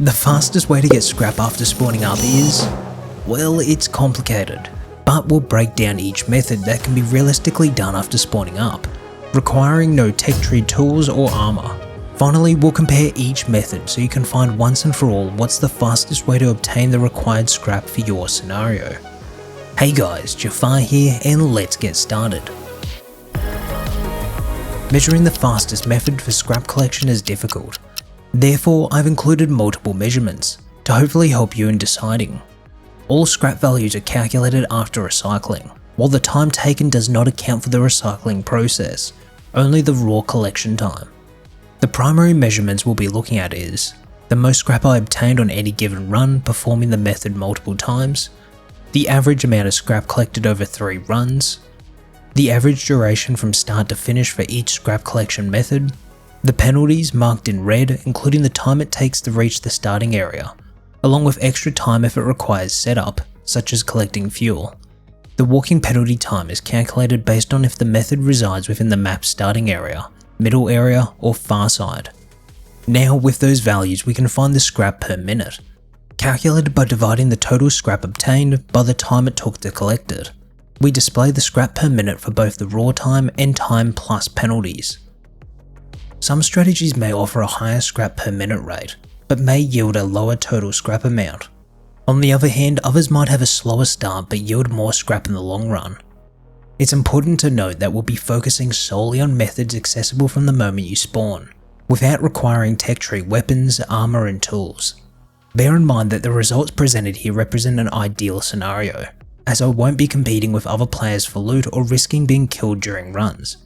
The fastest way to get scrap after spawning up is, well, it's complicated, but we'll break down each method that can be realistically done after spawning up, requiring no tech tree tools or armour. Finally, we'll compare each method so you can find once and for all what's the fastest way to obtain the required scrap for your scenario. Hey guys, Jfarr here, and let's get started. Measuring the fastest method for scrap collection is difficult. Therefore, I've included multiple measurements to hopefully help you in deciding. All scrap values are calculated after recycling, while the time taken does not account for the recycling process, only the raw collection time. The primary measurements we'll be looking at is the most scrap I obtained on any given run performing the method multiple times, the average amount of scrap collected over 3 runs, the average duration from start to finish for each scrap collection method, the penalties marked in red including the time it takes to reach the starting area, along with extra time if it requires setup, such as collecting fuel. The walking penalty time is calculated based on if the method resides within the map's starting area, middle area, or far side. Now with those values we can find the scrap per minute, calculated by dividing the total scrap obtained by the time it took to collect it. We display the scrap per minute for both the raw time and time plus penalties. Some strategies may offer a higher scrap per minute rate, but may yield a lower total scrap amount. On the other hand, others might have a slower start but yield more scrap in the long run. It's important to note that we'll be focusing solely on methods accessible from the moment you spawn, without requiring tech tree weapons, armour and tools. Bear in mind that the results presented here represent an ideal scenario, as I won't be competing with other players for loot or risking being killed during runs.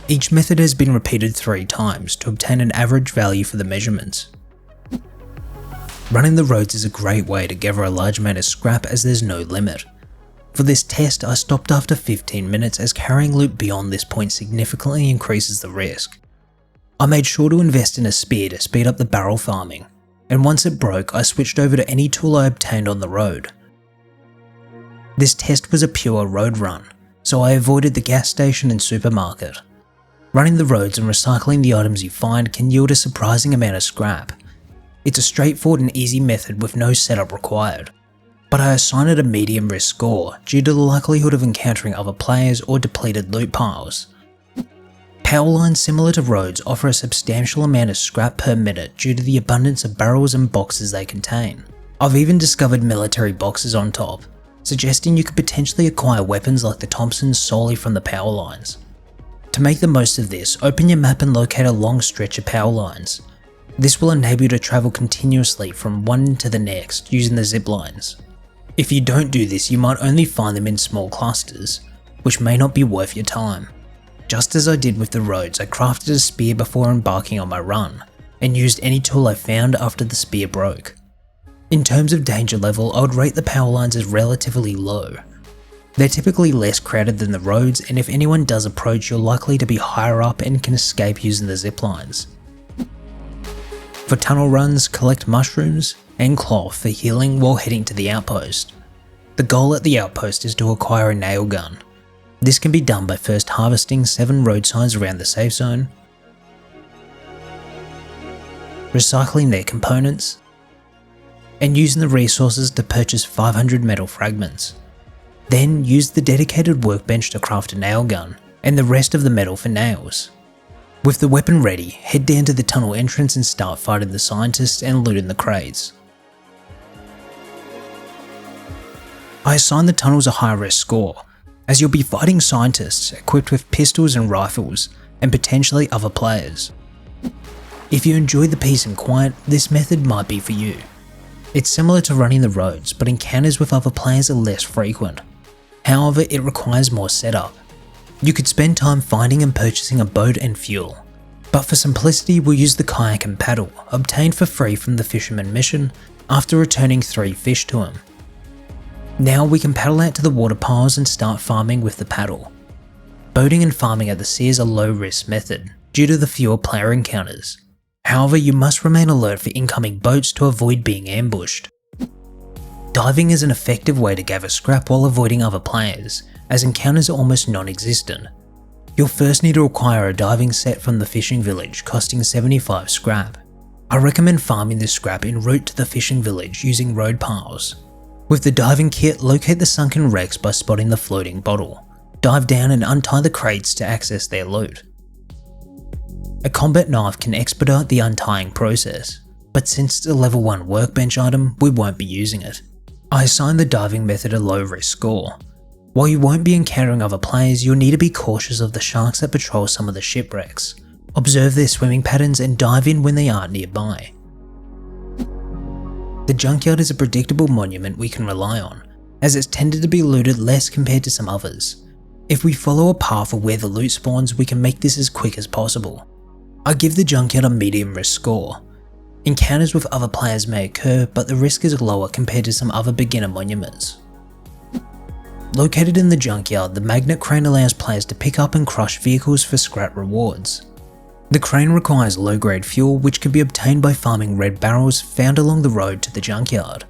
Each method has been repeated 3 times to obtain an average value for the measurements. Running the roads is a great way to gather a large amount of scrap as there's no limit. For this test I stopped after 15 minutes as carrying loot beyond this point significantly increases the risk. I made sure to invest in a spear to speed up the barrel farming, and once it broke I switched over to any tool I obtained on the road. This test was a pure road run, so I avoided the gas station and supermarket. Running the roads and recycling the items you find can yield a surprising amount of scrap. It's a straightforward and easy method with no setup required, but I assign it a medium risk score due to the likelihood of encountering other players or depleted loot piles. Powerlines similar to roads offer a substantial amount of scrap per minute due to the abundance of barrels and boxes they contain. I've even discovered military boxes on top, suggesting you could potentially acquire weapons like the Thompsons solely from the power lines. To make the most of this, open your map and locate a long stretch of power lines. This will enable you to travel continuously from one to the next using the zip lines. If you don't do this, you might only find them in small clusters, which may not be worth your time. Just as I did with the roads, I crafted a spear before embarking on my run, and used any tool I found after the spear broke. In terms of danger level, I would rate the power lines as relatively low. They're typically less crowded than the roads, and if anyone does approach you're likely to be higher up and can escape using the zip lines. For tunnel runs, collect mushrooms and cloth for healing while heading to the outpost. The goal at the outpost is to acquire a nail gun. This can be done by first harvesting 7 road signs around the safe zone, recycling their components, and using the resources to purchase 500 metal fragments. Then use the dedicated workbench to craft a nail gun, and the rest of the metal for nails. With the weapon ready, head down to the tunnel entrance and start fighting the scientists and looting the crates. I assign the tunnels a high risk score, as you'll be fighting scientists equipped with pistols and rifles, and potentially other players. If you enjoy the peace and quiet, this method might be for you. It's similar to running the roads, but encounters with other players are less frequent. However, it requires more setup. You could spend time finding and purchasing a boat and fuel, but for simplicity we'll use the kayak and paddle, obtained for free from the fisherman mission after returning 3 fish to him. Now we can paddle out to the water piles and start farming with the paddle. Boating and farming at the sea is a low risk method, due to the fewer player encounters. However, you must remain alert for incoming boats to avoid being ambushed. Diving is an effective way to gather scrap while avoiding other players, as encounters are almost non-existent. You'll first need to acquire a diving set from the fishing village costing 75 scrap. I recommend farming this scrap en route to the fishing village using road paths. With the diving kit, locate the sunken wrecks by spotting the floating bottle. Dive down and untie the crates to access their loot. A combat knife can expedite the untying process, but since it's a level 1 workbench item, we won't be using it. I assigned the diving method a low risk score. While you won't be encountering other players, you'll need to be cautious of the sharks that patrol some of the shipwrecks. Observe their swimming patterns and dive in when they aren't nearby. The Junkyard is a predictable monument we can rely on, as it's tended to be looted less compared to some others. If we follow a path of where the loot spawns, we can make this as quick as possible. I give the Junkyard a medium risk score. Encounters with other players may occur, but the risk is lower compared to some other beginner monuments. Located in the Junkyard, the magnet crane allows players to pick up and crush vehicles for scrap rewards. The crane requires low-grade fuel, which can be obtained by farming red barrels found along the road to the Junkyard.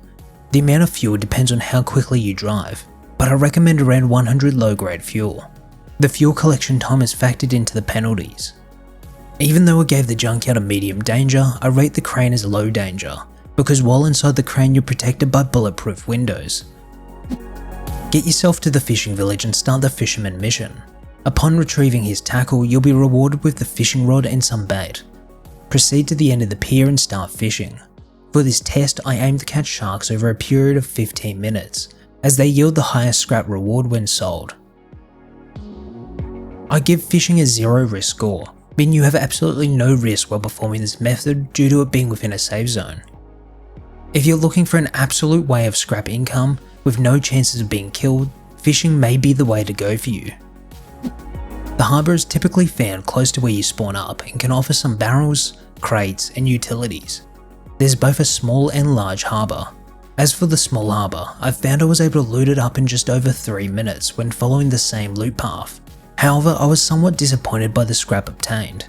The amount of fuel depends on how quickly you drive, but I recommend around 100 low-grade fuel. The fuel collection time is factored into the penalties. Even though I gave the Junkyard a medium danger, I rate the crane as low danger, because while inside the crane you're protected by bulletproof windows. Get yourself to the fishing village and start the fisherman mission. Upon retrieving his tackle, you'll be rewarded with the fishing rod and some bait. Proceed to the end of the pier and start fishing. For this test, I aim to catch sharks over a period of 15 minutes, as they yield the highest scrap reward when sold. I give fishing a 0 risk score, meaning you have absolutely no risk while performing this method due to it being within a safe zone. If you're looking for an absolute way of scrap income with no chances of being killed, fishing may be the way to go for you. The harbour is typically found close to where you spawn up and can offer some barrels, crates and utilities. There's both a small and large harbour. As for the small harbour, I found I was able to loot it up in just over 3 minutes when following the same loot path. However, I was somewhat disappointed by the scrap obtained.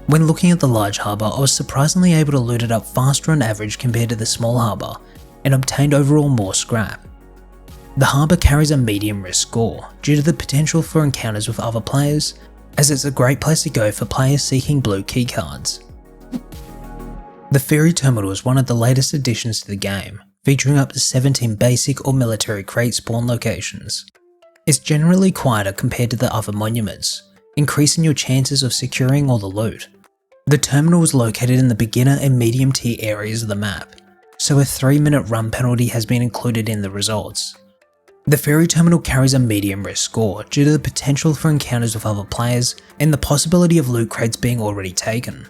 When looking at the large harbour, I was surprisingly able to loot it up faster on average compared to the small harbour, and obtained overall more scrap. The harbour carries a medium risk score due to the potential for encounters with other players, as it's a great place to go for players seeking blue keycards. The Ferry terminal is one of the latest additions to the game, featuring up to 17 basic or military crate spawn locations. It's generally quieter compared to the other monuments, increasing your chances of securing all the loot. The terminal is located in the beginner and medium tier areas of the map, so a 3-minute run penalty has been included in the results. The Ferry terminal carries a medium risk score due to the potential for encounters with other players and the possibility of loot crates being already taken.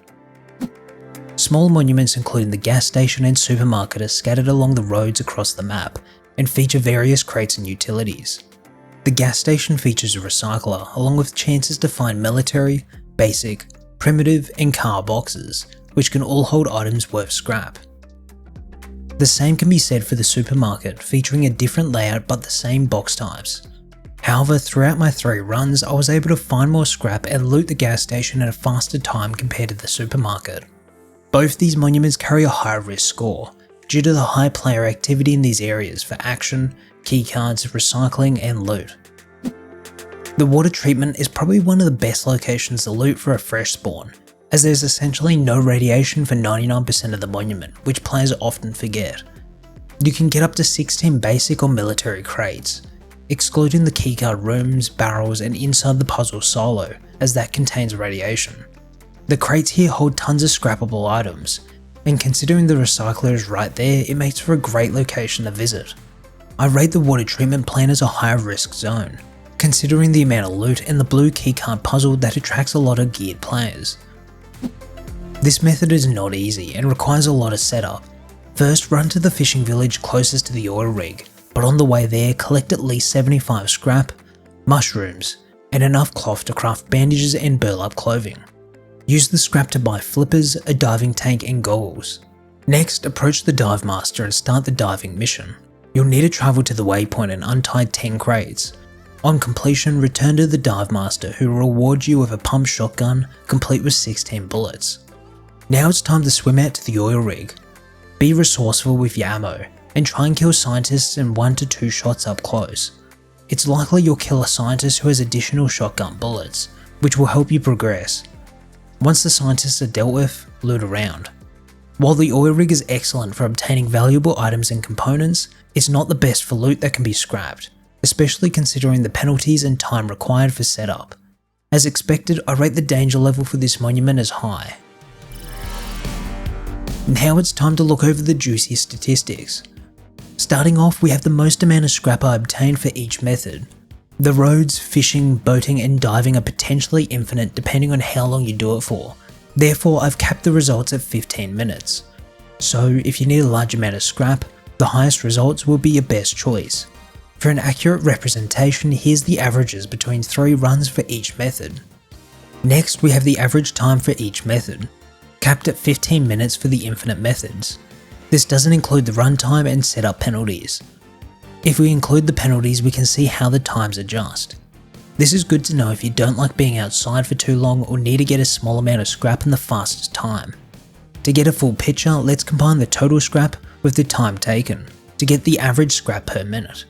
Small monuments including the gas station and supermarket are scattered along the roads across the map and feature various crates and utilities. The gas station features a recycler along with chances to find military, basic, primitive and car boxes, which can all hold items worth scrap. The same can be said for the supermarket, featuring a different layout but the same box types. However, throughout my 3 runs, I was able to find more scrap and loot the gas station at a faster time compared to the supermarket. Both these monuments carry a higher risk score, due to the high player activity in these areas for action, keycards, recycling and loot. The water treatment is probably one of the best locations to loot for a fresh spawn, as there's essentially no radiation for 99% of the monument, which players often forget. You can get up to 16 basic or military crates, excluding the keycard rooms, barrels and inside the puzzle solo, as that contains radiation. The crates here hold tons of scrappable items, and considering the recycler is right there, it makes for a great location to visit. I rate the water treatment plant as a higher risk zone, considering the amount of loot and the blue keycard puzzle that attracts a lot of geared players. This method is not easy and requires a lot of setup. First, run to the fishing village closest to the oil rig, but on the way there collect at least 75 scrap, mushrooms, and enough cloth to craft bandages and burlap clothing. Use the scrap to buy flippers, a diving tank and goggles. Next, approach the dive master and start the diving mission. You'll need to travel to the waypoint and untie 10 crates. On completion, return to the dive master who will reward you with a pump shotgun complete with 16 bullets. Now it's time to swim out to the oil rig. Be resourceful with your ammo and try and kill scientists in 1 to 2 shots up close. It's likely you'll kill a scientist who has additional shotgun bullets, which will help you progress. Once the scientists are dealt with, loot around. While the oil rig is excellent for obtaining valuable items and components, it's not the best for loot that can be scrapped, especially considering the penalties and time required for setup. As expected, I rate the danger level for this monument as high. Now it's time to look over the juicy statistics. Starting off, we have the most amount of scrap I obtained for each method. The roads, fishing, boating and diving are potentially infinite depending on how long you do it for. Therefore, I've capped the results at 15 minutes. So if you need a large amount of scrap, the highest results will be your best choice. For an accurate representation, here's the averages between 3 runs for each method. Next, we have the average time for each method, capped at 15 minutes for the infinite methods. This doesn't include the runtime and setup penalties. If we include the penalties, we can see how the times adjust. This is good to know if you don't like being outside for too long or need to get a small amount of scrap in the fastest time. To get a full picture, let's combine the total scrap with the time taken to get the average scrap per minute.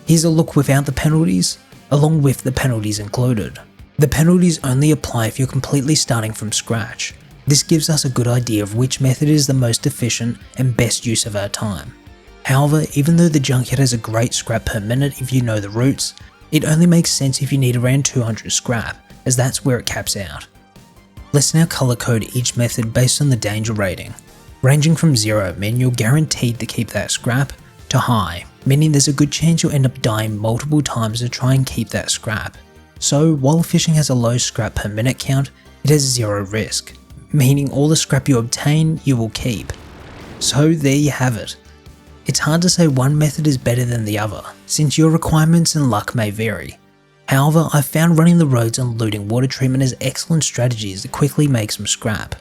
Here's a look without the penalties, along with the penalties included. The penalties only apply if you're completely starting from scratch. This gives us a good idea of which method is the most efficient and best use of our time. However, even though the Junkyard has a great scrap per minute if you know the routes, it only makes sense if you need around 200 scrap, as that's where it caps out. Let's now color code each method based on the danger rating, ranging from 0, meaning you're guaranteed to keep that scrap, to high, meaning there's a good chance you'll end up dying multiple times to try and keep that scrap. So while fishing has a low scrap per minute count, it has 0 risk, meaning all the scrap you obtain you will keep. So there you have it. It's hard to say one method is better than the other, since your requirements and luck may vary. However, I've found running the roads and looting water treatment as excellent strategies to quickly make some scrap.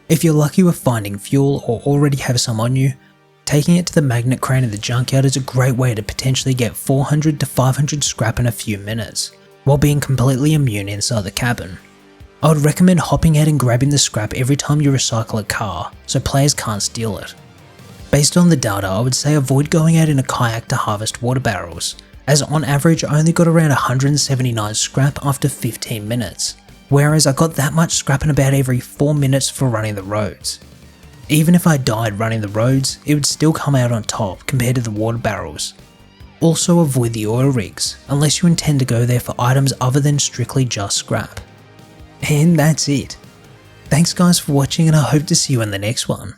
If you're lucky with finding fuel or already have some on you, taking it to the magnet crane at the Junkyard is a great way to potentially get 400 to 500 scrap in a few minutes, while being completely immune inside the cabin. I would recommend hopping out and grabbing the scrap every time you recycle a car, so players can't steal it. Based on the data, I would say avoid going out in a kayak to harvest water barrels, as on average I only got around 179 scrap after 15 minutes, whereas I got that much scrap in about every 4 minutes for running the roads. Even if I died running the roads, it would still come out on top compared to the water barrels. Also avoid the oil rigs, unless you intend to go there for items other than strictly just scrap. And that's it. Thanks guys for watching and I hope to see you in the next one.